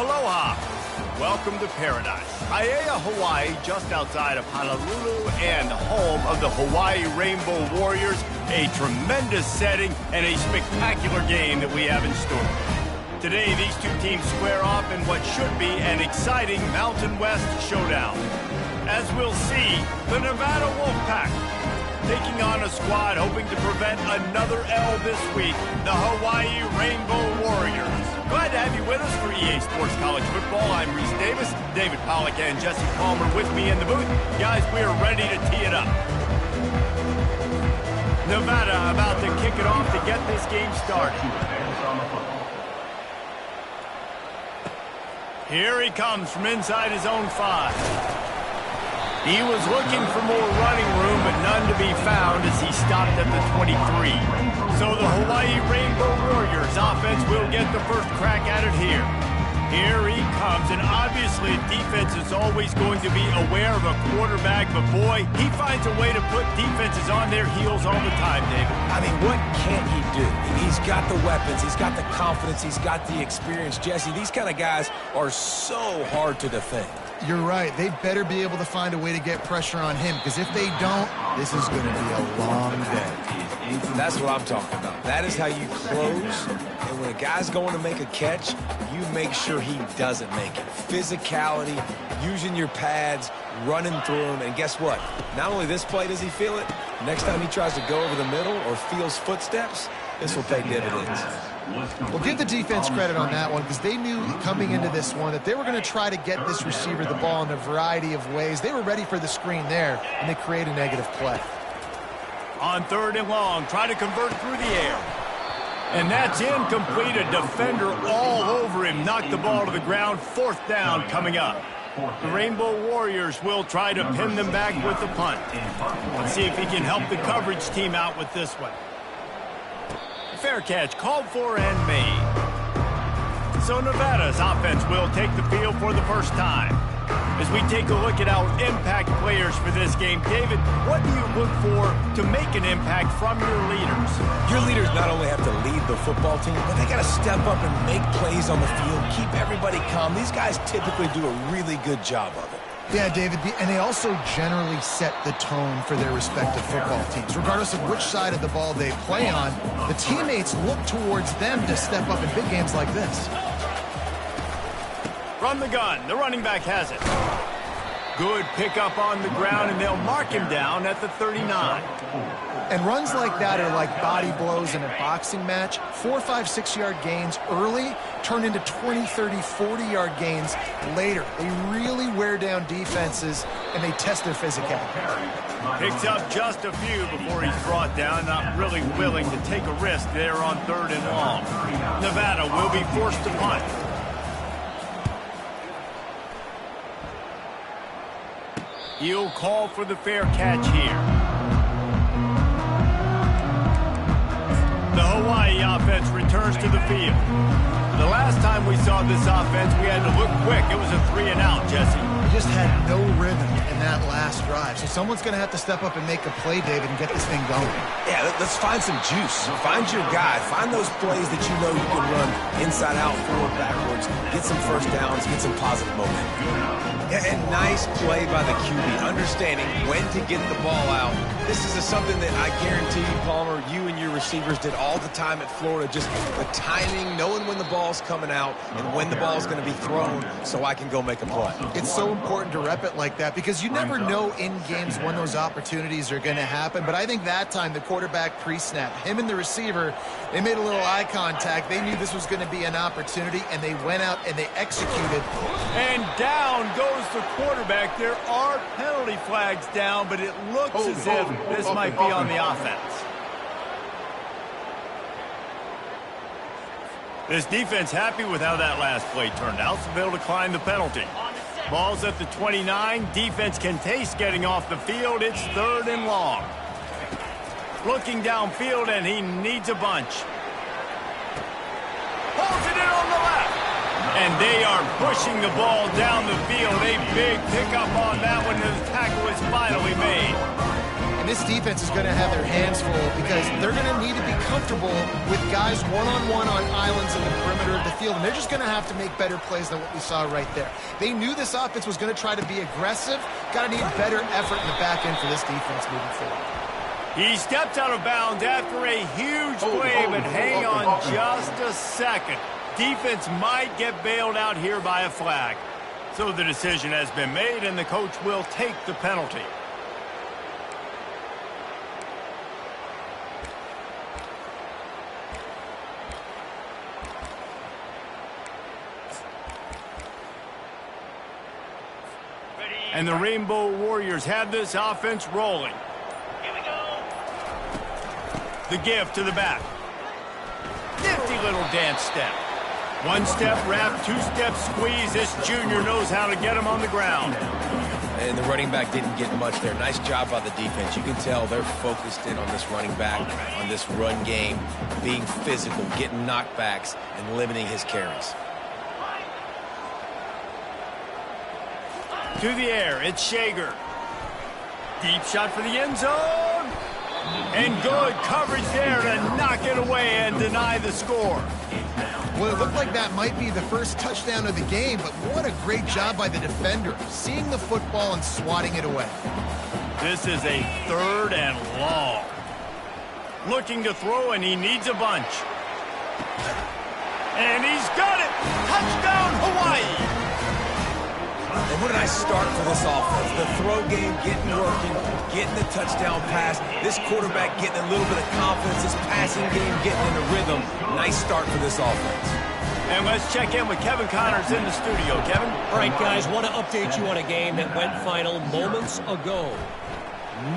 Aloha. Welcome to paradise. Aiea, Hawaii, just outside of Honolulu and home of the Hawaii Rainbow Warriors. A tremendous setting and a spectacular game that we have in store. Today, these two teams square off in what should be an exciting Mountain West showdown. As we'll see, the Nevada Wolfpack taking on a squad hoping to prevent another L this week, the Hawaii Rainbow Warriors. Glad to have you with us for EA Sports College Football. I'm Reese Davis, David Pollack and Jesse Palmer with me in the booth. Guys, we are ready to tee it up. Nevada about to kick it off to get this game started. Here he comes from inside his own 5. He was looking for more running room, but none to be found as he stopped at the 23. So the Hawaii Rainbow Warriors offense will get the first crack at it here. Here he comes, and obviously defense is always going to be aware of a quarterback, but boy, he finds a way to put defenses on their heels all the time, David. I mean, what can't he do? He's got the weapons, he's got the confidence, he's got the experience. Jesse, these kind of guys are so hard to defend. You're right. They better be able to find a way to get pressure on him, because if they don't, this is going to be a long day. That's what I'm talking about. That is how you close. And when a guy's going to make a catch, you make sure he doesn't make it. Physicality, using your pads, running through him. And guess what? Not only this play does he feel it, next time he tries to go over the middle or feels footsteps, this will pay dividends. Well, give the defense credit on that one, because they knew coming into this one that they were going to try to get this receiver the ball in a variety of ways. They were ready for the screen there, and they create a negative play. On 3rd and long, try to convert through the air. And that's incomplete. A defender all over him. Knocked the ball to the ground. 4th down coming up. The Rainbow Warriors will try to pin them back with the punt. Let's see if he can help the coverage team out with this one. Fair catch called for and made. So Nevada's offense will take the field for the first time. As we take a look at our impact players for this game, David, what do you look for to make an impact from your leaders? Your leaders not only have to lead the football team, but they got to step up and make plays on the field, keep everybody calm. These guys typically do a really good job of it. Yeah, David, and they also generally set the tone for their respective football teams. Regardless of which side of the ball they play on, the teammates look towards them to step up in big games like this. From the gun, the running back has it. Good pickup on the ground, and they'll mark him down at the 39. And runs like that are like body blows in a boxing match. 4, 5, 6-yard gains early turn into 20, 30, 40-yard gains later. They really wear down defenses, and they test their physicality. Picks up just a few before he's brought down, not really willing to take a risk there on 3rd and long. Nevada will be forced to punt. He'll call for the fair catch here. The Hawaii offense returns to the field. The last time we saw this offense, we had to look quick. It was a 3-and-out, Jesse. They just had no rhythm in that last drive. So someone's going to have to step up and make a play, David, and get this thing going. Yeah, let's find some juice. Find your guy. Find those plays that you know you can run inside out, forward, backwards. Get some first downs. Get some positive momentum. And nice play by the QB, understanding when to get the ball out. This is something that I guarantee you, Palmer, you and your receivers did all the time at Florida. Just the timing, knowing when the ball's coming out and when the ball's going to be thrown so I can go make a play. It's so important to rep it like that, because you never know in games when those opportunities are going to happen. But I think that time the quarterback pre-snap, him and the receiver, they made a little eye contact. They knew this was going to be an opportunity, and they went out and they executed. And down goes the quarterback. There are penalty flags down, but it looks as if this might be on the offense. This defense happy with how that last play turned out, so they'll decline the penalty. Ball's at the 29. Defense can taste getting off the field. It's 3rd and long. Looking downfield, and he needs a bunch. Pulls it in on the left. And they are pushing the ball down the field. A big pickup on that one. The tackle is finally made. And this defense is going to have their hands full because they're going to need to be comfortable with guys one-on-one on islands in the perimeter of the field, and they're just going to have to make better plays than what we saw right there. They knew this offense was going to try to be aggressive. Got to need better effort in the back end for this defense moving forward. He stepped out of bounds after a huge play, but hang on just a second. Defense might get bailed out here by a flag. So the decision has been made, and the coach will take the penalty. And the Rainbow Warriors have this offense rolling. The give to the back. Nifty little dance step. One step wrap, two-step squeeze. This junior knows how to get him on the ground. And the running back didn't get much there. Nice job by the defense. You can tell they're focused in on this running back, on this run game, being physical, getting knockbacks, and limiting his carries. To the air, it's Shager. Deep shot for the end zone. And good coverage there to knock it away and deny the score. Well, it looked like that might be the first touchdown of the game, but what a great job by the defender, seeing the football and swatting it away. This is a 3rd and long. Looking to throw, and he needs a bunch. And he's got it! Touchdown, Hawaii! And what a nice start for this offense. The throw game getting working, getting the touchdown pass. This quarterback getting a little bit of confidence. This passing game getting in the rhythm. Nice start for this offense. And let's check in with Kevin Connors in the studio. Kevin? All right, guys, want to update you on a game that went final moments ago.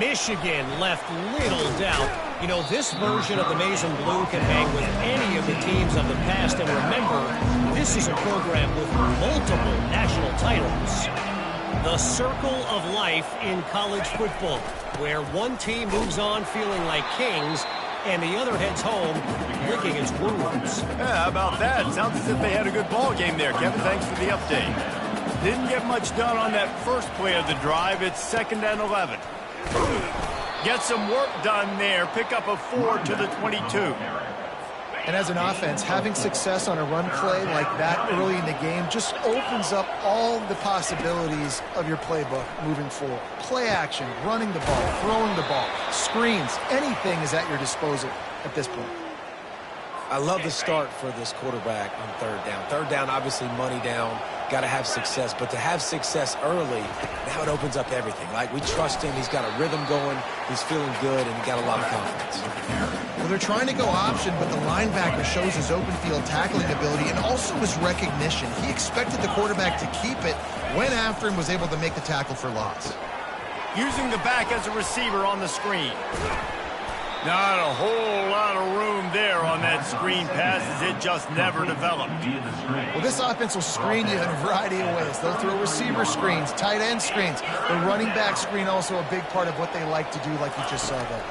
Michigan left little doubt. You know, this version of the Maize and Blue can hang with any of the teams of the past. And remember, this is a program with multiple national titles. The circle of life in college football, where one team moves on feeling like kings and the other heads home licking its wounds. Yeah, how about that? Sounds as if they had a good ball game there, Kevin. Thanks for the update. Didn't get much done on that first play of the drive. It's 2nd and 11. Get some work done there. Pick up a 4 to the 22. And as an offense, having success on a run play like that early in the game just opens up all the possibilities of your playbook moving forward. Play action, running the ball, throwing the ball, screens, anything is at your disposal at this point. I love the start for this quarterback on 3rd down. 3rd down, obviously money down, got to have success. But to have success early, now it opens up everything. Like, we trust him. He's got a rhythm going. He's feeling good, and he got a lot of confidence. Well, they're trying to go option, but the linebacker shows his open field tackling ability and also his recognition. He expected the quarterback to keep it, went after him, was able to make the tackle for loss. Using the back as a receiver on the screen. Not a whole lot of room there on that screen pass, as it just never developed. Well, this offense will screen you in a variety of ways. They'll throw receiver screens, tight end screens. The running back screen also a big part of what they like to do, like you just saw there.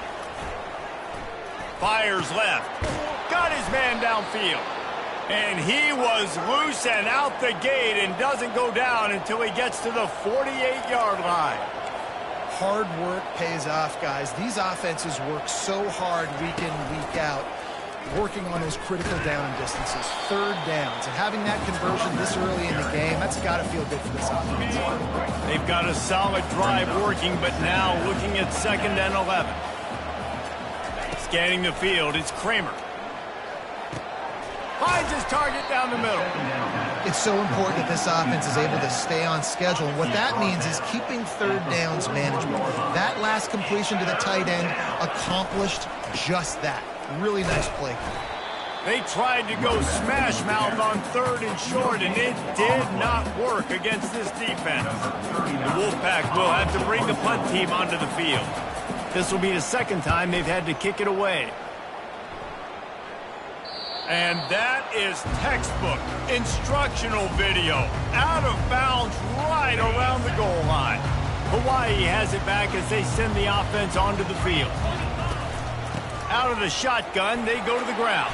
Fires left. Got his man downfield. And he was loose and out the gate and doesn't go down until he gets to the 48-yard line. Hard work pays off, guys. These offenses work so hard week in, week out, working on those critical down and distances, 3rd downs. And having that conversion this early in the game, that's got to feel good for this offense. They've got a solid drive working, but now looking at 2nd and 11. Scanning the field, it's Kramer. Finds his target down the middle. It's so important that this offense is able to stay on schedule. And what that means is keeping 3rd downs management. That last completion to the tight end accomplished just that. Really nice play. They tried to go smash mouth on 3rd and short, and it did not work against this defense. The Wolfpack will have to bring the punt team onto the field. This will be the 2nd time they've had to kick it away. And that is textbook instructional video. Out of bounds right around the goal line. Hawaii has it back as they send the offense onto the field. Out of the shotgun, they go to the ground.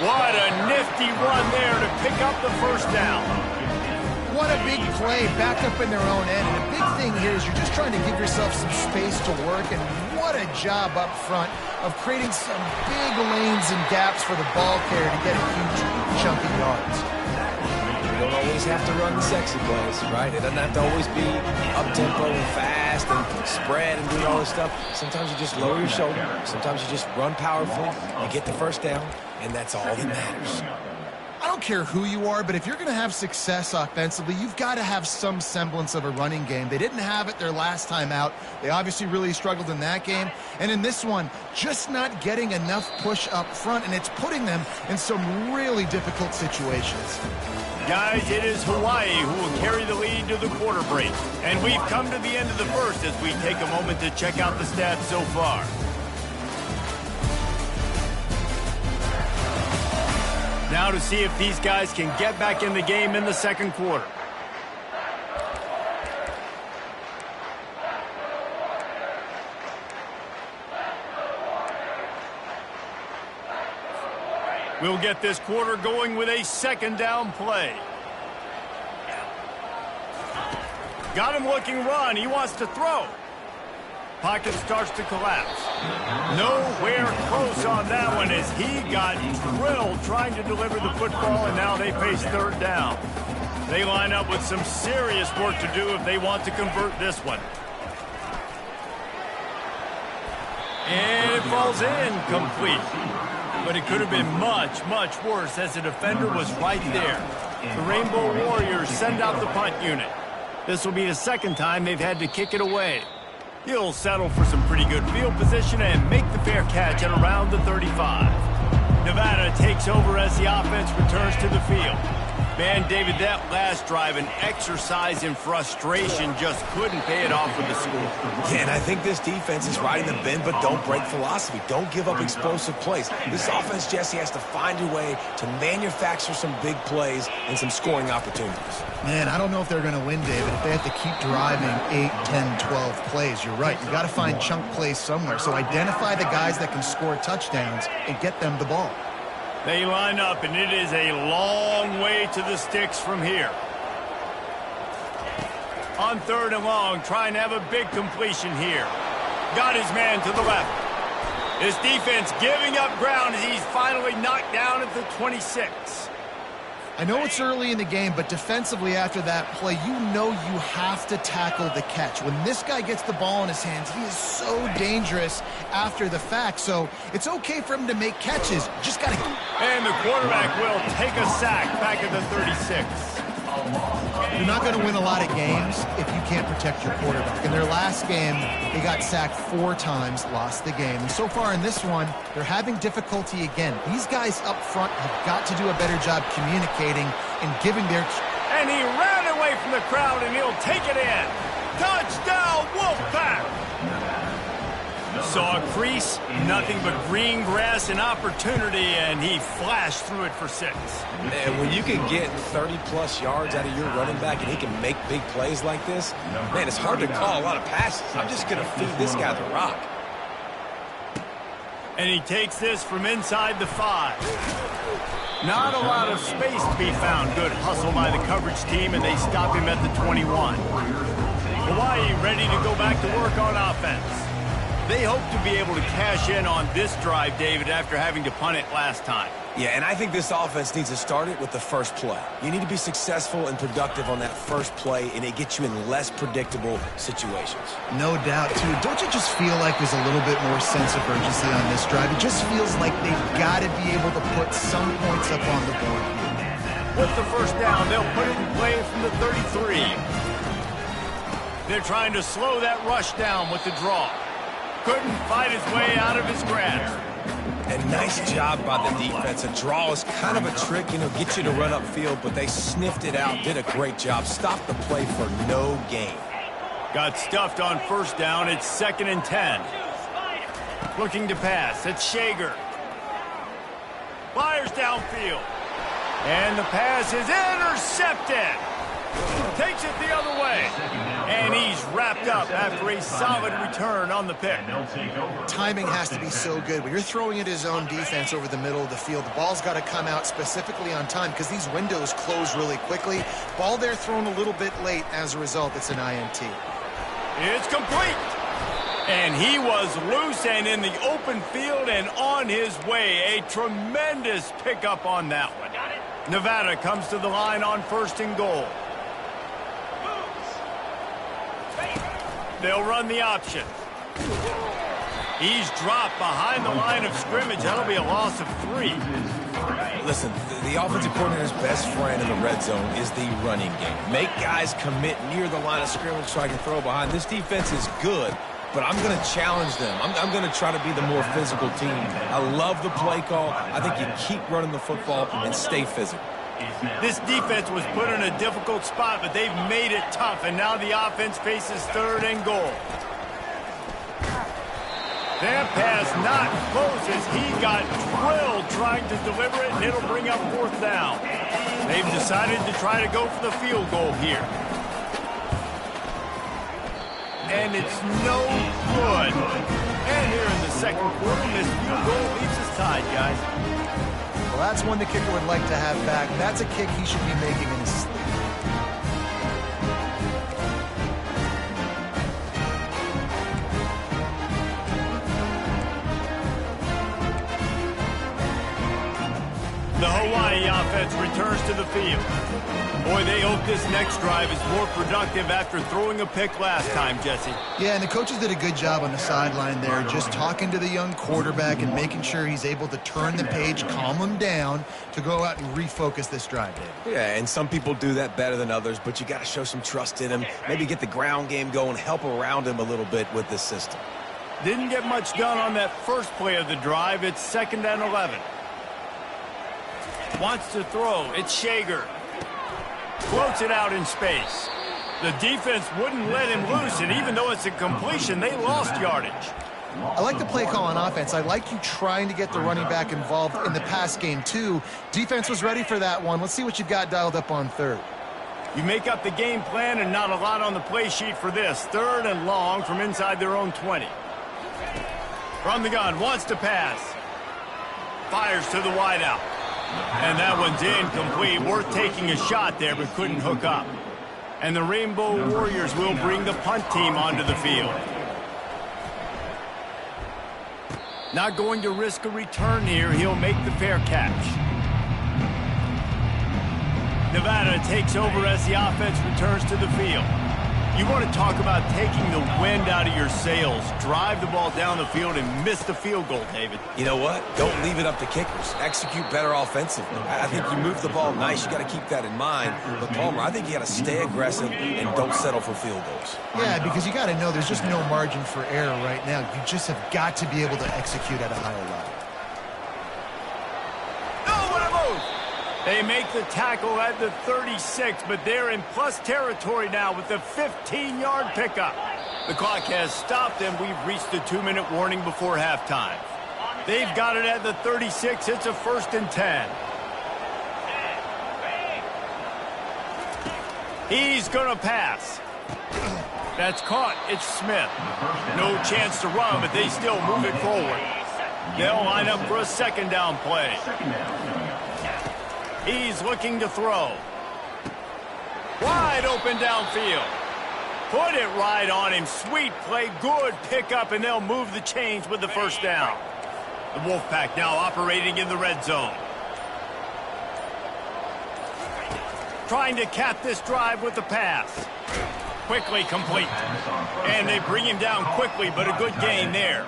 What a nifty run there to pick up the 1st down. what a big play back up in their own end. And the big thing here is you're just trying to give yourself some space to work, and what a job up front of creating some big lanes and gaps for the ball carrier to get a huge chunk of yards. You don't always have to run the sexy plays, right? It doesn't have to always be up-tempo and fast and spread and doing all this stuff. Sometimes you just lower your shoulder. Sometimes you just run powerfully. You get the first down, and that's all that matters. I don't care who you are, but if you're going to have success offensively, you've got to have some semblance of a running game. They didn't have it their last time out. They obviously really struggled in that game. And in this one, just not getting enough push up front, and it's putting them in some really difficult situations. Guys, it is Hawaii who will carry the lead to the quarter break. And we've come to the end of the first as we take a moment to check out the stats so far. Now to see if these guys can get back in the game in the second quarter. We'll get this quarter going with a second down play. Got him looking run. He wants to throw. Pocket starts to collapse. Nowhere close on that one as he got drilled trying to deliver the football, and now they face third down. They line up with some serious work to do if they want to convert this one. And it falls incomplete. But it could have been much, much worse as the defender was right there. The Rainbow Warriors send out the punt unit. This will be the second time they've had to kick it away. He'll settle for some pretty good field position and make the fair catch at around the 35. Nevada takes over as the offense returns to the field. Man, David, that last drive, an exercise in frustration, just couldn't pay it off with the score. Yeah, and I think this defense is riding the bend but don't break philosophy. Don't give up explosive plays. This offense, Jesse, has to find a way to manufacture some big plays and some scoring opportunities. Man, I don't know if they're going to win, David, if they have to keep driving 8, 10, 12 plays. You're right. You got to find chunk plays somewhere. So identify the guys that can score touchdowns and get them the ball. They line up, and it is a long way to the sticks from here. On third and long, trying to have a big completion here. Got his man to the left. His defense giving up ground as he's finally knocked down at the 26. I know it's early in the game, but defensively after that play, you know you have to tackle the catch. When this guy gets the ball in his hands, he is so dangerous after the fact. So it's okay for him to make catches. Just got to... And the quarterback will take a sack back at the 36. You're not going to win a lot of games if you can't protect your quarterback. In their last game, they got sacked 4 times, lost the game. And so far in this one, they're having difficulty again. These guys up front have got to do a better job communicating and giving their... And he ran away from the crowd, and he'll take it in. Touchdown, Wolfpack! Saw a crease, nothing but green grass and opportunity, and he flashed through it for 6. Man, when you can get 30-plus yards out of your running back and he can make big plays like this, man, it's hard to call a lot of passes. I'm just going to feed this guy the rock. And he takes this from inside the 5. Not a lot of space to be found. Good hustle by the coverage team, and they stop him at the 21. Hawaii ready to go back to work on offense. They hope to be able to cash in on this drive, David, after having to punt it last time. Yeah, and I think this offense needs to start it with the first play. You need to be successful and productive on that first play, and it gets you in less predictable situations. No doubt, too. Don't you just feel like there's a little bit more sense of urgency on this drive? It just feels like they've got to be able to put some points up on the board. With the first down, they'll put it in play from the 33. They're trying to slow that rush down with the draw. Couldn't fight his way out of his grasp. And nice job by the defense. A draw is kind of a trick, get you to run upfield, but they sniffed it out, did a great job. Stopped the play for no gain. Got stuffed on first down. It's 2nd and 10. Looking to pass. It's Shager. Fires downfield. And the pass is intercepted. Takes it the other way. And he's wrapped up after a solid return on the pick. Timing has to be so good. When you're throwing at his own defense over the middle of the field, the ball's got to come out specifically on time because these windows close really quickly. Ball there thrown a little bit late. As a result, it's an INT. It's complete. And he was loose and in the open field and on his way. A tremendous pickup on that one. Nevada comes to the line on 1st and goal. They'll run the option. He's dropped behind the line of scrimmage. That'll be a loss of 3. Listen, the offensive coordinator's best friend in the red zone is the running game. Make guys commit near the line of scrimmage so I can throw behind. This defense is good, but I'm going to challenge them. I'm going to try to be the more physical team. I love the play call. I think you keep running the football and stay physical. This defense was put in a difficult spot, but they've made it tough, and now the offense faces 3rd and goal. That pass not close as he got drilled trying to deliver it, and it'll bring up 4th down. They've decided to try to go for the field goal here. And it's no good. And here in the 2nd quarter, this field goal leaves us tied, guys. Well, that's one the kicker would like to have back. That's a kick he should be making in his sleep. The Hawaii offense returns to the field. Boy, they hope this next drive is more productive after throwing a pick last time, Jesse. Yeah, and the coaches did a good job on the sideline there, just talking to the young quarterback and making sure he's able to turn the page, calm him down to go out and refocus this drive, David. Yeah, and some people do that better than others, but you got to show some trust in him. Maybe get the ground game going, help around him a little bit with this system. Didn't get much done on that first play of the drive. It's 2nd and 11. Wants to throw. It's Shager. Floats it out in space. The defense wouldn't let him loose, and even though it's a completion, they lost yardage. I like the play call on offense. I like you trying to get the running back involved in the pass game, too. Defense was ready for that one. Let's see what you've got dialed up on 3rd. You make up the game plan and not a lot on the play sheet for this. 3rd and long from inside their own 20. From the gun, wants to pass. Fires to the wideout. And that one's incomplete. Worth taking a shot there, but couldn't hook up. And the Rainbow Warriors will bring the punt team onto the field. Not going to risk a return here. He'll make the fair catch. Nevada takes over as the offense returns to the field. You want to talk about taking the wind out of your sails. Drive the ball down the field and miss the field goal, David. You know what? Don't leave it up to kickers. Execute better offensively. I think you move the ball nice. You got to keep that in mind. But, Palmer, I think you got to stay aggressive and don't settle for field goals. Yeah, because you got to know there's just no margin for error right now. You just have got to be able to execute at a higher level. Oh, what a move! They make the tackle at the 36, but they're in plus territory now with the 15-yard pickup. The clock has stopped, and we've reached the 2-minute warning before halftime. They've got it at the 36. It's a 1st and 10. He's going to pass. That's caught. It's Smith. No chance to run, but they still move it forward. They'll line up for a 2nd down play. He's looking to throw. Wide open downfield. Put it right on him. Sweet play. Good pickup, and they'll move the chains with the 1st down. The Wolfpack now operating in the red zone. Trying to cap this drive with the pass. Quickly complete. And they bring him down quickly, but a good gain there.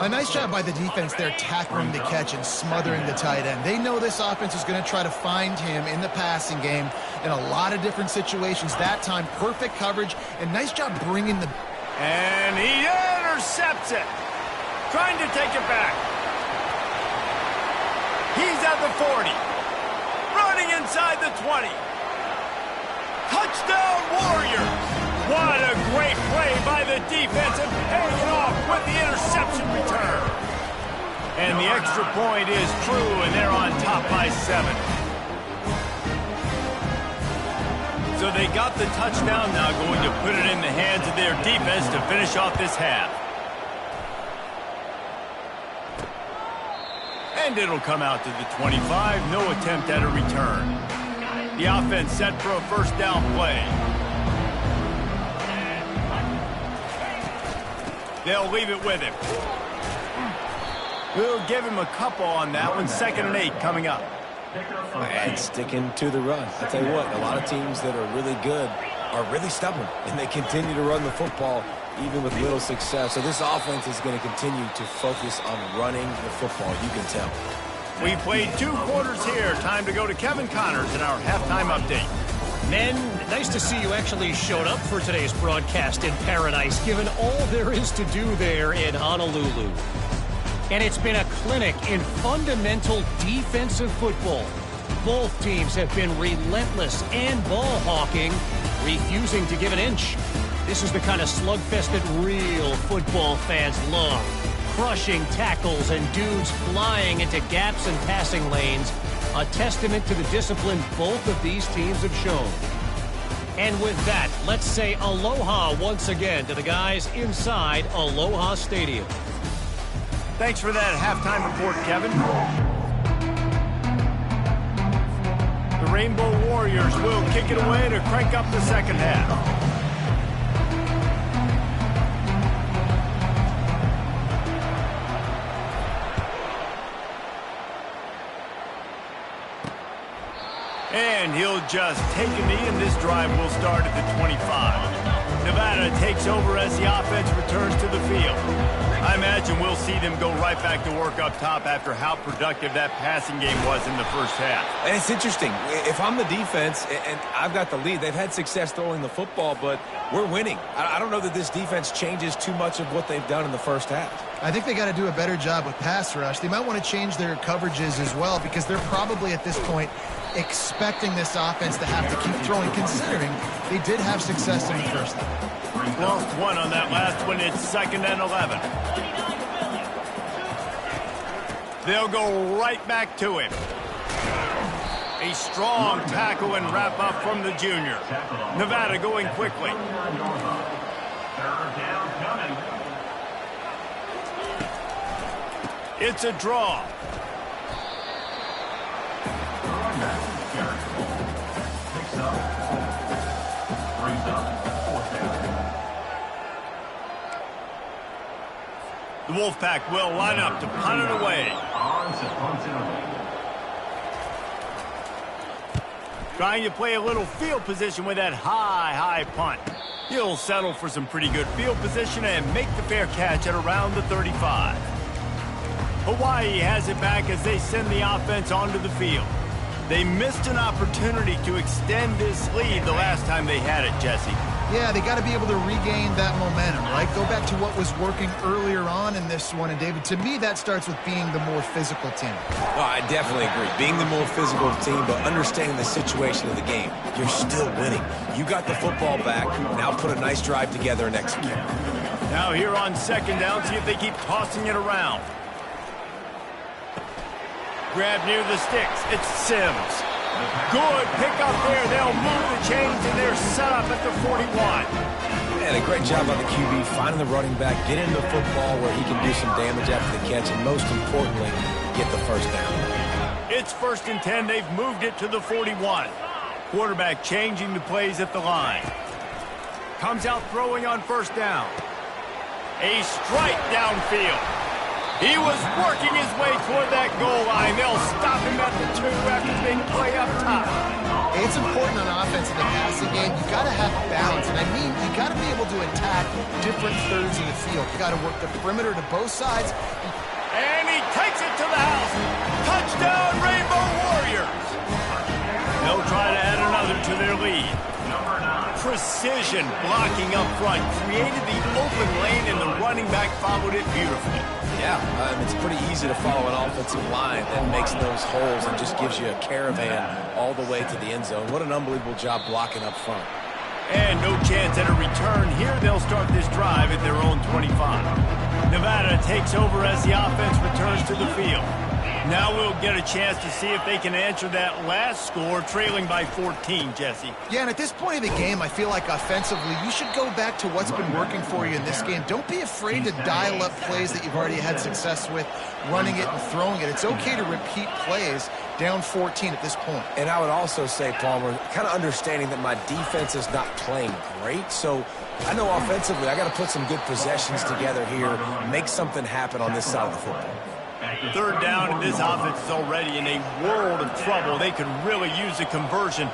A nice job by the defense there, tackling the catch and smothering the tight end. They know this offense is going to try to find him in the passing game in a lot of different situations. That time, perfect coverage, and nice job bringing the... And he intercepts it. Trying to take it back. He's at the 40. Running inside the 20. Touchdown, Warriors! What a great play by the defense and paying it off with the interception return. And the extra point is true, and they're on top by 7. So they got the touchdown, now going to put it in the hands of their defense to finish off this half. And it'll come out to the 25. No attempt at a return. The offense set for a first down play. They'll leave it with him. We'll give him a couple on that one. 2nd and 8 coming up. And sticking to the run. I tell you what, a lot of teams that are really good are really stubborn, and they continue to run the football even with little success. So this offense is going to continue to focus on running the football, you can tell. We played 2 quarters here. Time to go to Kevin Connors in our halftime update. Men, nice to see you actually showed up for today's broadcast in paradise, given all there is to do there in Honolulu. And it's been a clinic in fundamental defensive football. Both teams have been relentless and ball hawking, refusing to give an inch. This is the kind of slugfest that real football fans love. Crushing tackles and dudes flying into gaps and passing lanes. A testament to the discipline both of these teams have shown. And with that, let's say aloha once again to the guys inside Aloha Stadium. Thanks for that halftime report, Kevin. The Rainbow Warriors will kick it away to crank up the second half. And he'll just take a knee, and this drive will start at the 25. Nevada takes over as the offense returns to the field. I imagine we'll see them go right back to work up top after how productive that passing game was in the first half. And it's interesting. If I'm the defense and I've got the lead, they've had success throwing the football, but we're winning. I don't know that this defense changes too much of what they've done in the first half. I think they got to do a better job with pass rush. They might want to change their coverages as well, because they're probably at this point expecting this offense to have to keep throwing, considering they did have success in the first half. Lost one on that last one. It's 2nd and 11. They'll go right back to him. A strong tackle and wrap up from the junior. Nevada going quickly. It's a draw. The Wolfpack will line up to punt it away. Trying to play a little field position with that high punt. He'll settle for some pretty good field position and make the fair catch at around the 35. Hawaii has it back as they send the offense onto the field. They missed an opportunity to extend this lead the last time they had it, Jesse. Yeah, they got to be able to regain that momentum, right? Go back to what was working earlier on in this one. And, David, to me, that starts with being the more physical team. Oh, I definitely agree. Being the more physical team, but understanding the situation of the game. You're still winning. You got the football back. Now put a nice drive together and execute. Now here on 2nd down, see if they keep tossing it around. Grab near the sticks. It's Sims. Good pick up there. They'll move the chains, and they're set up at the 41. And a great job by the QB finding the running back, get into the football where he can do some damage after the catch, and most importantly, get the first down. It's 1st and 10. They've moved it to the 41. Quarterback changing the plays at the line. Comes out throwing on 1st down. A strike downfield. He was working his way toward that goal line. They'll stop him at the 2 after the big play up top. It's important on offense in the passing game. You got to have balance. And I mean, you got to be able to attack different thirds of the field. You got to work the perimeter to both sides. And he takes it to the house. Touchdown, Rainbow Warriors. They'll try to add another to their lead. Precision blocking up front created the open lane, and the running back followed it beautifully. Yeah, it's pretty easy to follow an offensive line that makes those holes and just gives you a caravan all the way to the end zone. What an unbelievable job blocking up front. And no chance at a return here. They'll start this drive at their own 25. Nevada takes over as the offense returns to the field. Now we'll get a chance to see if they can answer that last score, trailing by 14, Jesse. Yeah, and at this point of the game, I feel like offensively, you should go back to what's been working for you in this game. Don't be afraid to dial up plays that you've already had success with, running it and throwing it. It's okay to repeat plays down 14 at this point. And I would also say, Palmer, kind of understanding that my defense is not playing great, so I know offensively I got to put some good possessions together here, make something happen on this side of the football. Third down, and this offense is already in a world of trouble. They could really use a conversion,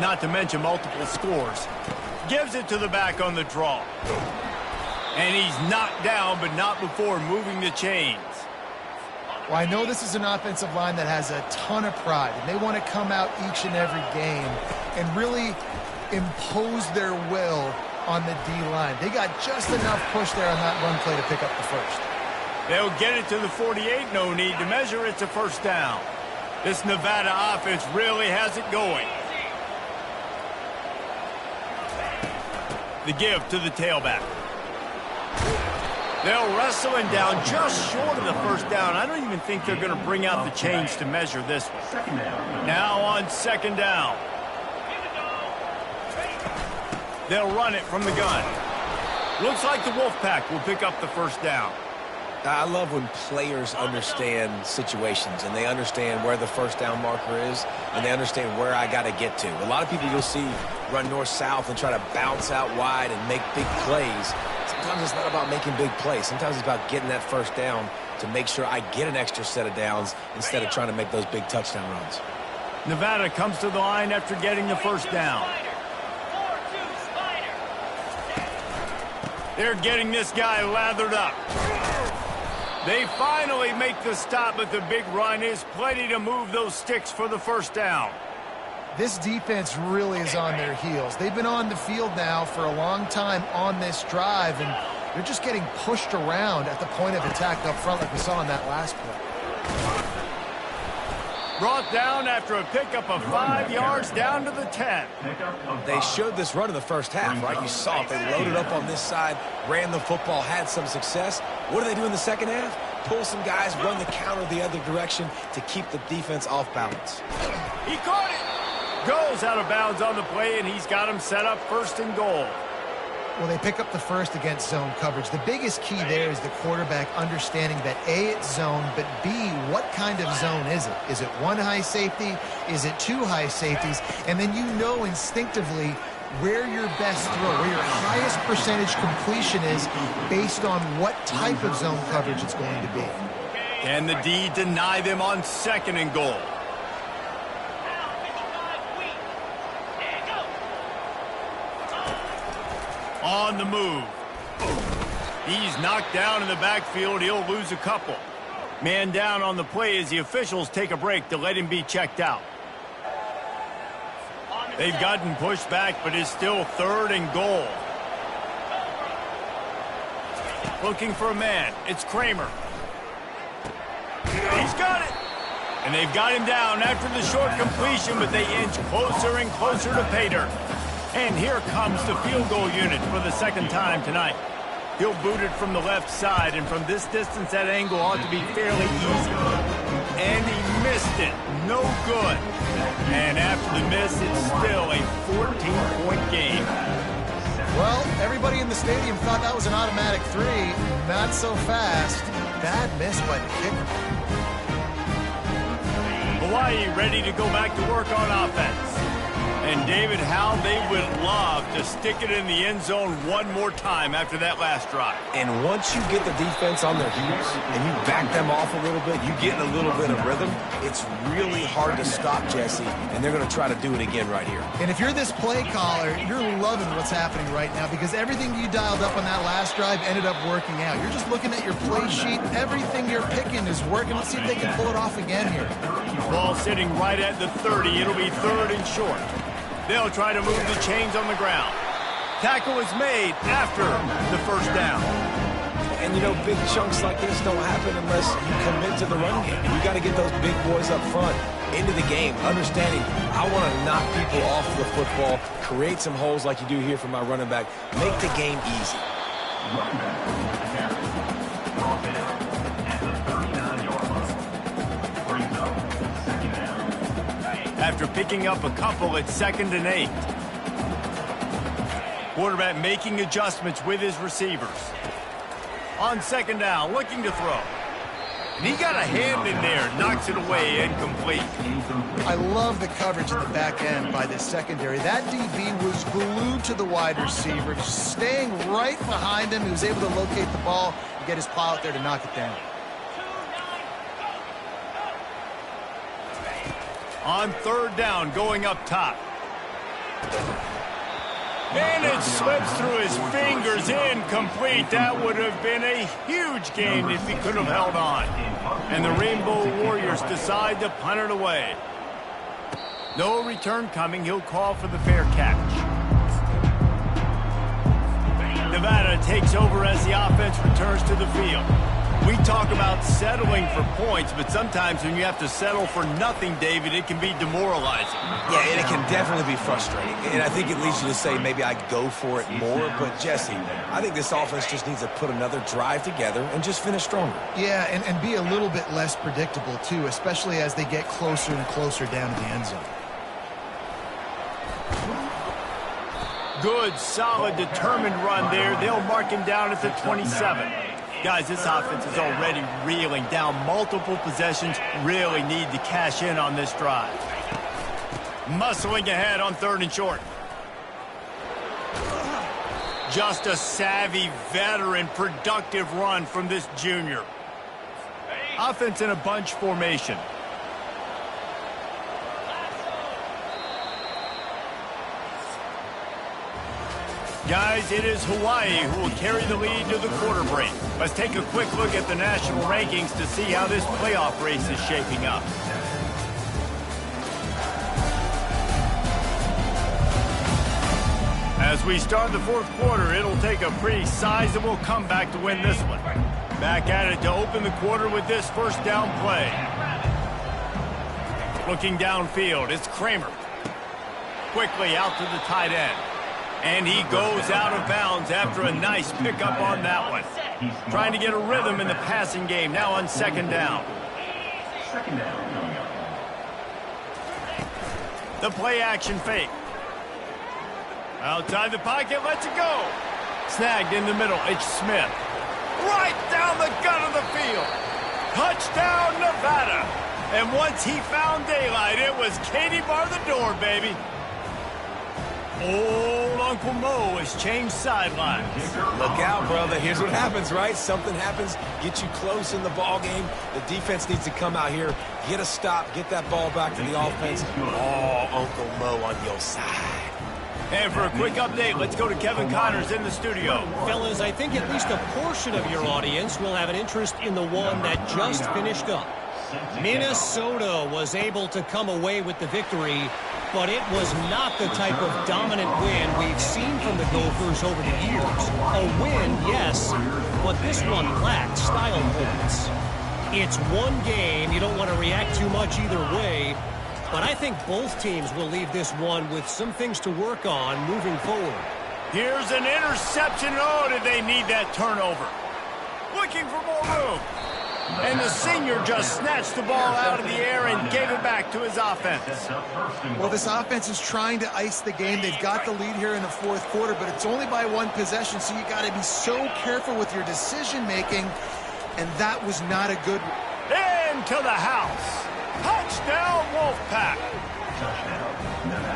not to mention multiple scores. Gives it to the back on the draw. And he's knocked down, but not before moving the chains. Well, I know this is an offensive line that has a ton of pride, and they want to come out each and every game and really impose their will on the D-line. They got just enough push there on that run play to pick up the first. They'll get it to the 48, no need to measure. It's a first down. This Nevada offense really has it going. The give to the tailback. They'll wrestle him down just short of the first down. I don't even think they're going to bring out the chains to measure this one. Now on second down. They'll run it from the gun. Looks like the Wolfpack will pick up the first down. I love when players understand situations and they understand where the first down marker is and they understand where I got to get to. A lot of people you'll see run north-south and try to bounce out wide and make big plays. Sometimes it's not about making big plays. Sometimes it's about getting that first down to make sure I get an extra set of downs instead of trying to make those big touchdown runs. Nevada comes to the line after getting the first down. They're getting this guy lathered up. They finally make the stop, but the big run is plenty to move those sticks for the first down. This defense really is on their heels. They've been on the field now for a long time on this drive, and they're just getting pushed around at the point of attack up front like we saw in that last play. Brought down after a pickup of 5 yards down to the 10. They showed this run in the first half, right? You saw it. They loaded up on this side, ran the football, had some success. What do they do in the second half? Pull some guys, run the counter the other direction to keep the defense off balance. He caught it. Goes out of bounds on the play, and he's got him set up first and goal. Well, they pick up the first against zone coverage. The biggest key there is the quarterback understanding that A, it's zone, but B, what kind of zone is it? Is it one high safety? Is it two high safeties? And then you know instinctively where your best throw, where your highest percentage completion is based on what type of zone coverage it's going to be. Can the D deny them on second and goal? On the move. He's knocked down in the backfield. He'll lose a couple. Man down on the play as the officials take a break to let him be checked out. They've gotten pushed back, but it's still third and goal. Looking for a man. It's Kramer. He's got it. And they've got him down after the short completion, but they inch closer and closer to pay dirt. And here comes the field goal unit for the second time tonight. He'll boot it from the left side, and from this distance, that angle ought to be fairly easy. And he missed it. No good. And after the miss, it's still a 14-point game. Well, everybody in the stadium thought that was an automatic three. Not so fast. Bad miss by the kicker. Hawaii ready to go back to work on offense. And David, how they would love to stick it in the end zone one more time after that last drive. And once you get the defense on their heels and you back them off a little bit, you get in a little bit of rhythm, it's really hard to stop Jesse, and they're going to try to do it again right here. And if you're this play caller, you're loving what's happening right now because everything you dialed up on that last drive ended up working out. You're just looking at your play sheet. Everything you're picking is working. Let's see if they can pull it off again here. Ball sitting right at the 30. It'll be third and short. They'll try to move the chains on the ground. Tackle is made after the first down. And, you know, big chunks like this don't happen unless you commit to the run game. You got to get those big boys up front into the game, understanding I want to knock people off the football, create some holes like you do here for my running back, make the game easy. after picking up a couple at 2nd and 8. Quarterback making adjustments with his receivers. On 2nd down, looking to throw. And he got a hand in there, knocks it away, incomplete. I love the coverage at the back end by this secondary. That DB was glued to the wide receiver, just staying right behind him. He was able to locate the ball and get his pile out there to knock it down. On 3rd down, going up top. And it slips through his fingers, incomplete. That would have been a huge gain if he could have held on. And the Rainbow Warriors decide to punt it away. No return coming. He'll call for the fair catch. Nevada takes over as the offense returns to the field. We talk about settling for points, but sometimes when you have to settle for nothing, David, it can be demoralizing. Yeah, and it can definitely be frustrating. And I think it leads you to say maybe I go for it more. But, Jesse, I think this offense just needs to put another drive together and just finish stronger. Yeah, and be a little bit less predictable, too, especially as they get closer and closer down to the end zone. Good, solid, determined run there. They'll mark him down at the 27. Guys, this offense is already reeling down multiple possessions. Really need to cash in on this drive. Muscling ahead on 3rd and short. Just a savvy, veteran, productive run from this junior. Offense in a bunch formation. Guys, it is Hawaii who will carry the lead to the quarter break. Let's take a quick look at the national rankings to see how this playoff race is shaping up. As we start the 4th quarter, it'll take a pretty sizable comeback to win this one. Back at it to open the quarter with this 1st down play. Looking downfield, it's Kramer. Quickly out to the tight end. And he goes out of bounds after a nice pickup on that one. Trying to get a rhythm in the passing game, now on 2nd down. The play action fake. Outside the pocket, lets it go. Snagged in the middle, it's Smith. Right down the gut of the field. Touchdown, Nevada. And once he found daylight, it was Katie bar the door, baby. Old Uncle Mo has changed sidelines. Look out, brother. Here's what happens, right? Something happens, get you close in the ball game. The defense needs to come out here, get a stop, get that ball back to the offense. Oh, Uncle Mo on your side. And for a quick update, let's go to Kevin Connors in the studio. Fellas, I think at least a portion of your audience will have an interest in the one that just finished up. Minnesota was able to come away with the victory, but it was not the type of dominant win we've seen from the Gophers over the years. A win, yes, but this one lacked style points. It's one game. You don't want to react too much either way, but I think both teams will leave this one with some things to work on moving forward. Here's an interception. Oh, did they need that turnover? Looking for more room. And the senior just snatched the ball out of the air and gave it back to his offense. Well, this offense is trying to ice the game. They've got the lead here in the 4th quarter, but it's only by 1 possession, so you got to be so careful with your decision-making, and that was not a good one. Into the house. Touchdown, Wolfpack.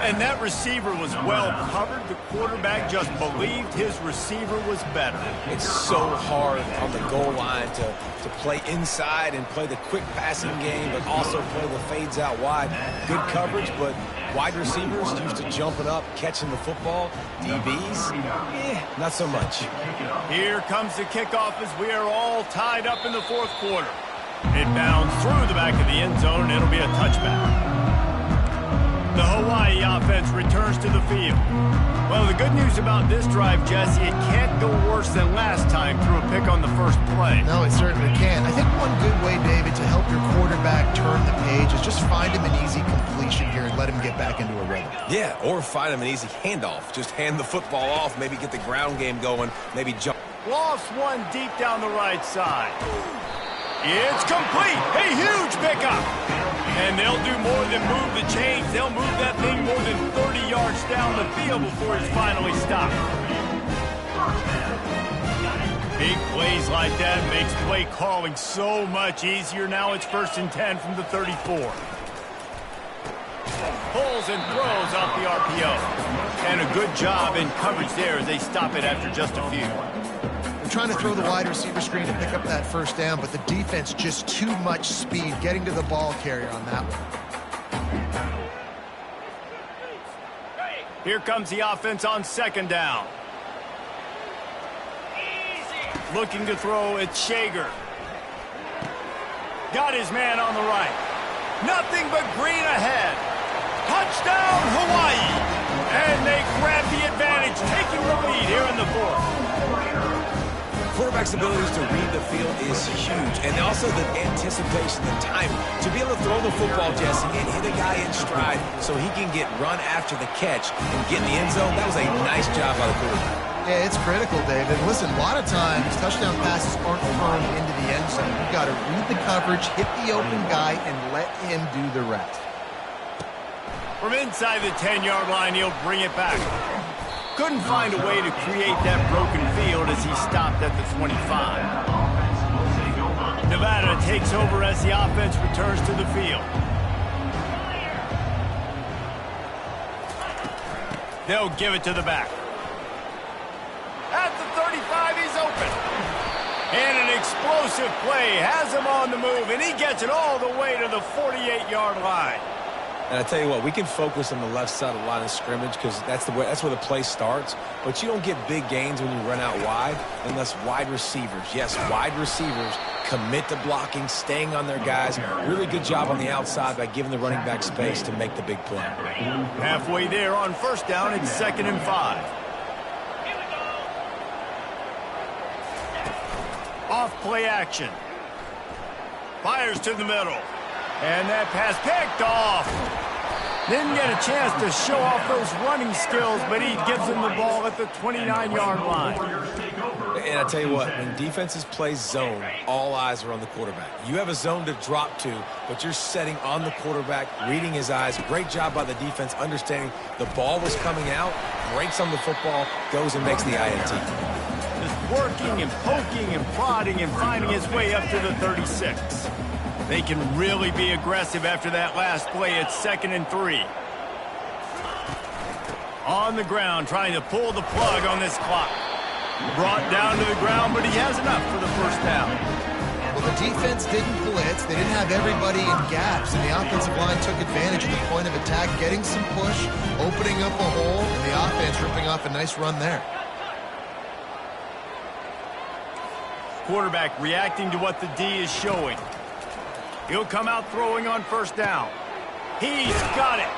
And that receiver was well covered. The quarterback just believed his receiver was better. It's so hard on the goal line to play inside and play the quick passing game, but also play the fades out wide. Good coverage, but wide receivers used to jumping up, catching the football. DBs, not so much. Here comes the kickoff as we are all tied up in the 4th quarter. It bounds through the back of the end zone, and it'll be a touchback. The Hawaii offense returns to the field. Well, the good news about this drive, Jesse, it can't go worse than last time through a pick on the first play. No, it certainly can't. I think one good way, David, to help your quarterback turn the page is just find him an easy completion here and let him get back into a rhythm. Yeah, or find him an easy handoff. Just hand the football off, maybe get the ground game going, maybe jump. Lost one deep down the right side. It's complete. A huge pickup. And they'll do more than move the chains. They'll move that thing more than 30 yards down the field before it's finally stopped. Big plays like that makes play calling so much easier. Now it's 1st and 10 from the 34. Pulls and throws off the RPO. And a good job in coverage there as they stop it after just a few. They're trying to throw the wide receiver screen to pick up that first down, but the defense just too much speed getting to the ball carrier on that one. Here comes the offense on 2nd down. Looking to throw, it's Shager. Got his man on the right. Nothing but green ahead. Touchdown, Hawaii! And they grab the advantage, taking the lead here in the 4th. Quarterback's abilities to read the field is huge, and also the anticipation, the timing. To be able to throw the football, Jesse, and hit a guy in stride so he can get run after the catch and get in the end zone, that was a nice job by the quarterback. Yeah, it's critical, David. Listen, a lot of times touchdown passes aren't thrown into the end zone. You've got to read the coverage, hit the open guy, and let him do the rest. From inside the 10-yard line, he'll bring it back. Couldn't find a way to create that broken field as he stopped at the 25. Nevada takes over as the offense returns to the field. They'll give it to the back. At the 35, he's open. And an explosive play has him on the move, and he gets it all the way to the 48-yard line. And I tell you what, we can focus on the left side of the line of scrimmage because that's where the play starts. But you don't get big gains when you run out wide unless wide receivers, yes, wide receivers, commit to blocking, staying on their guys. Really good job on the outside by giving the running back space to make the big play. Halfway there on 1st down, it's 2nd and 5. Off play action. Fires to the middle. And that pass picked off. Didn't get a chance to show off those running skills, but he gives him the ball at the 29-yard line. And I tell you what, when defenses play zone, all eyes are on the quarterback. You have a zone to drop to, but you're setting on the quarterback, reading his eyes. Great job by the defense, understanding the ball was coming out, breaks on the football, goes and makes the INT. Just working and poking and prodding and finding his way up to the 36. They can really be aggressive after that last play. It's 2nd and 3. On the ground, trying to pull the plug on this clock. Brought down to the ground, but he has enough for the 1st down. Well, the defense didn't blitz. They didn't have everybody in gaps, and the offensive line took advantage of the point of attack, getting some push, opening up a hole, and the offense ripping off a nice run there. Quarterback reacting to what the D is showing. He'll come out throwing on 1st down. He's got it.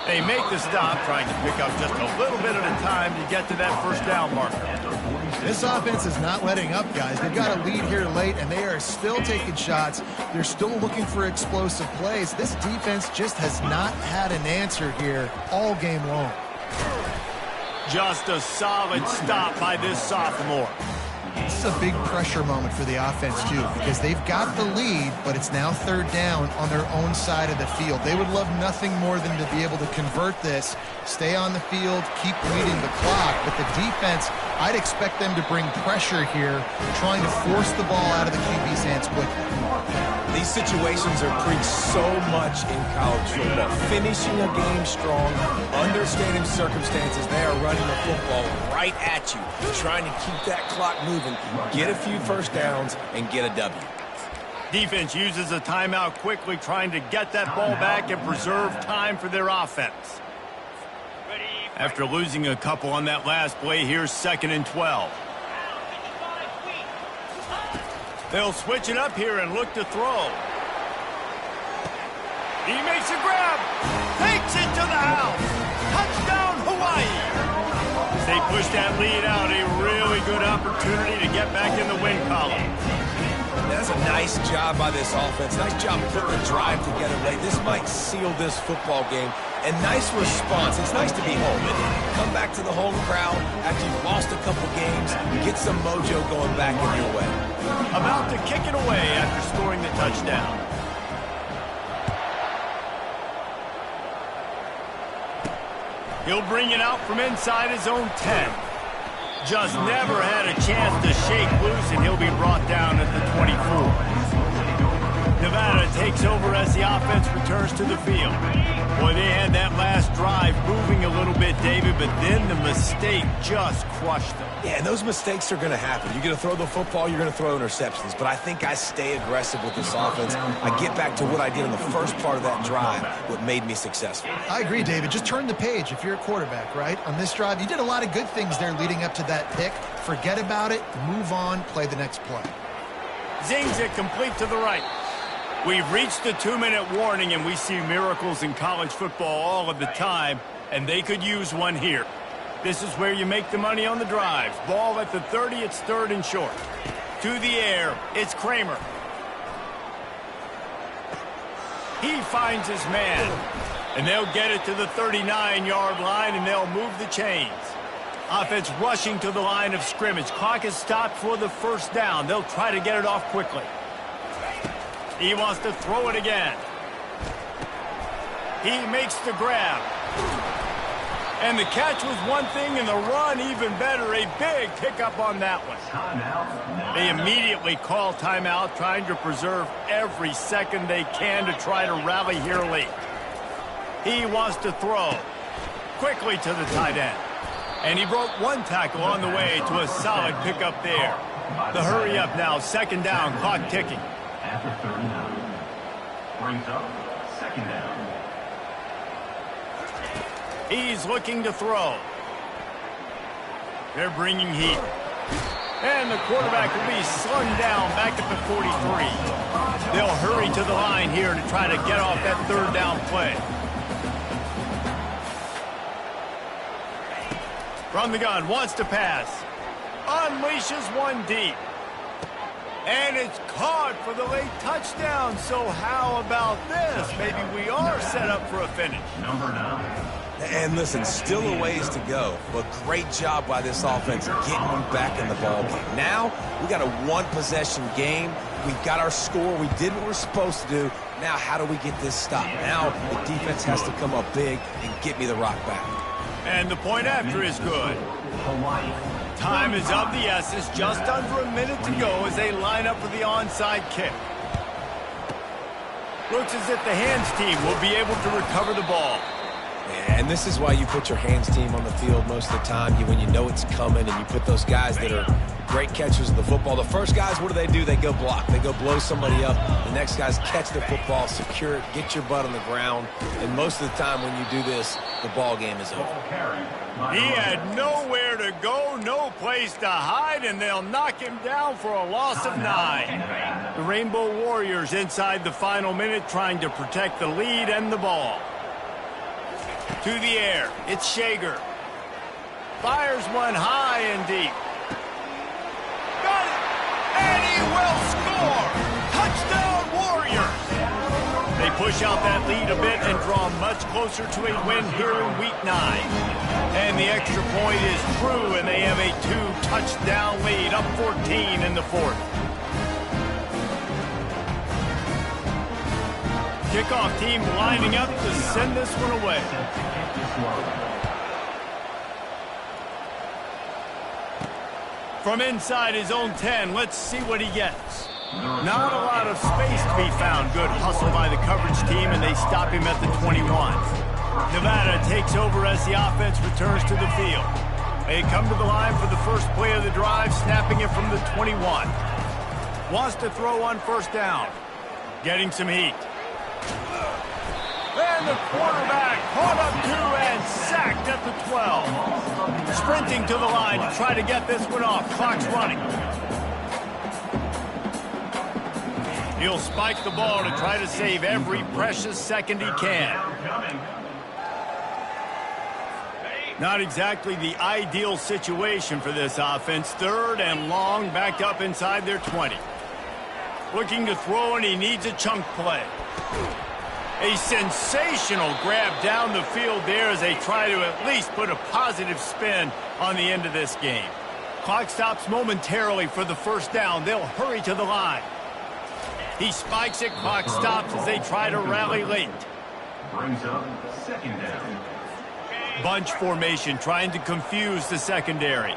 They make the stop, trying to pick up just a little bit at a time to get to that 1st down marker. This offense is not letting up, guys. They've got a lead here late, and they are still taking shots. They're still looking for explosive plays. This defense just has not had an answer here all game long. Just a solid stop by this sophomore. This is a big pressure moment for the offense, too, because they've got the lead, but it's now 3rd down on their own side of the field. They would love nothing more than to be able to convert this, stay on the field, keep leading the clock. But the defense, I'd expect them to bring pressure here, trying to force the ball out of the QB's hands quickly. These situations are preached so much in college football. Finishing a game strong, understanding circumstances. They are running the football right at you, trying to keep that clock moving, get a few 1st downs, and get a W. Defense uses a timeout quickly, trying to get that ball back and preserve time for their offense. After losing a couple on that last play, here's 2nd and 12. They'll switch it up here and look to throw. He makes a grab. Takes it to the house. Touchdown, Hawaii. As they push that lead out, a really good opportunity to get back in the win column. That's a nice job by this offense. Nice job putting the drive together late. This might seal this football game. And nice response. It's nice to be home. Come back to the home crowd after you've lost a couple games. Get some mojo going back in your way. About to kick it away after scoring the touchdown. He'll bring it out from inside his own 10. Just never had a chance to shake loose, and he'll be brought down at the 24. Nevada takes over as the offense returns to the field. Boy, they had that last drive moving a little bit, David, but then the mistake just crushed them. Yeah, and those mistakes are going to happen. You're going to throw the football, you're going to throw interceptions. But I think I stay aggressive with this offense. I get back to what I did in the first part of that drive, what made me successful. I agree, David. Just turn the page if you're a quarterback, right? On this drive, you did a lot of good things there leading up to that pick. Forget about it, move on, play the next play. Zings it complete to the right. We've reached the 2-minute warning, and we see miracles in college football all of the time, and they could use one here. This is where you make the money on the drives. Ball at the 30, it's 3rd and short. To the air, it's Kramer. He finds his man, and they'll get it to the 39-yard line, and they'll move the chains. Offense rushing to the line of scrimmage. Clock is stopped for the first down. They'll try to get it off quickly. He wants to throw it again. He makes the grab. And the catch was one thing, and the run even better. A big pickup on that one. They immediately call timeout, trying to preserve every second they can to try to rally here late. He wants to throw quickly to the tight end. And he broke one tackle on the way to a solid pickup there. The hurry up now, 2nd down, clock ticking. After 39. Brings up 2nd down. He's looking to throw. They're bringing heat. And the quarterback will be slung down back at the 43. They'll hurry to the line here to try to get off that 3rd down play. From the gun, wants to pass. Unleashes one deep. And it's caught for the late touchdown. So how about this? Maybe we are set up for a finish. Number 9. And listen, still a ways to go, but great job by this offense getting them back in the ball game. Now, we got a 1-possession game. We got our score. We did what we're supposed to do. Now, how do we get this stopped? Now, the defense has to come up big and get me the rock back. And the point after is good. Time is of the essence. Just under a minute to go as they line up for the onside kick. Looks as if the hands team will be able to recover the ball. And this is why you put your hands team on the field most of the time, when you know it's coming, and you put those guys that are great catchers of the football. The first guys, what do? They go block. They go blow somebody up. The next guys catch the football, secure it, get your butt on the ground. And most of the time when you do this, the ball game is over. He had nowhere to go, no place to hide, and they'll knock him down for a loss of 9. The Rainbow Warriors inside the final minute trying to protect the lead and the ball. To the air, it's Shager. Fires one high and deep. Got it! And he will score! Touchdown Warriors! They push out that lead a bit and draw much closer to a win here in Week 9. And the extra point is true, and they have a 2-touchdown lead, up 14 in the 4th. Kickoff team lining up to send this one away. From inside his own 10, let's see what he gets. Not a lot of space to be found. Good hustle by the coverage team, and they stop him at the 21. Nevada takes over as the offense returns to the field. They come to the line for the first play of the drive, snapping it from the 21. Wants to throw on 1st down. Getting some heat. And the quarterback caught up to and sacked at the 12. Sprinting to the line to try to get this one off. Clock's running. He'll spike the ball to try to save every precious second he can. Not exactly the ideal situation for this offense. 3rd and long, backed up inside their 20. Looking to throw, and he needs a chunk play. A sensational grab down the field there as they try to at least put a positive spin on the end of this game. Clock stops momentarily for the 1st down. They'll hurry to the line. He spikes it. Clock stops as they try to rally late. Brings up 2nd down. Bunch formation, trying to confuse the secondary.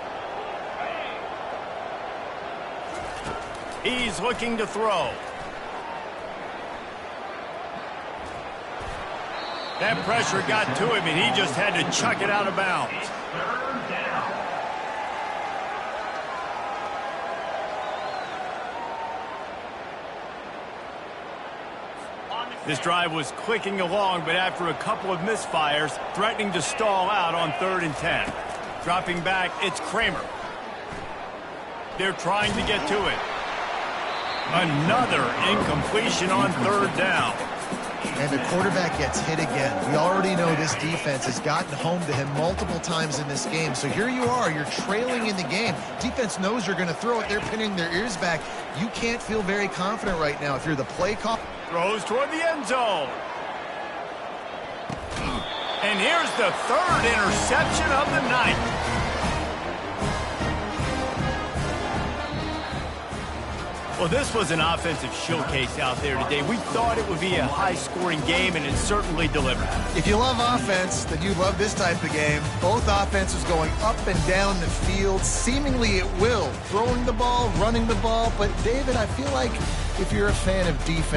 He's looking to throw. That pressure got to him, and he just had to chuck it out of bounds. This drive was clicking along, but after a couple of misfires, threatening to stall out on 3rd and 10. Dropping back, it's Kramer. They're trying to get to it. Another incompletion on 3rd down. And the quarterback gets hit again. We already know this defense has gotten home to him multiple times in this game. So here you are, you're trailing in the game. Defense knows you're going to throw it. They're pinning their ears back. You can't feel very confident right now if you're the play call. Throws toward the end zone. And here's the 3rd interception of the night. Well, this was an offensive showcase out there today. We thought it would be a high-scoring game, and it certainly delivered. If you love offense, then you love this type of game. Both offenses going up and down the field, seemingly at will. Throwing the ball, running the ball. But, David, I feel like if you're a fan of defense,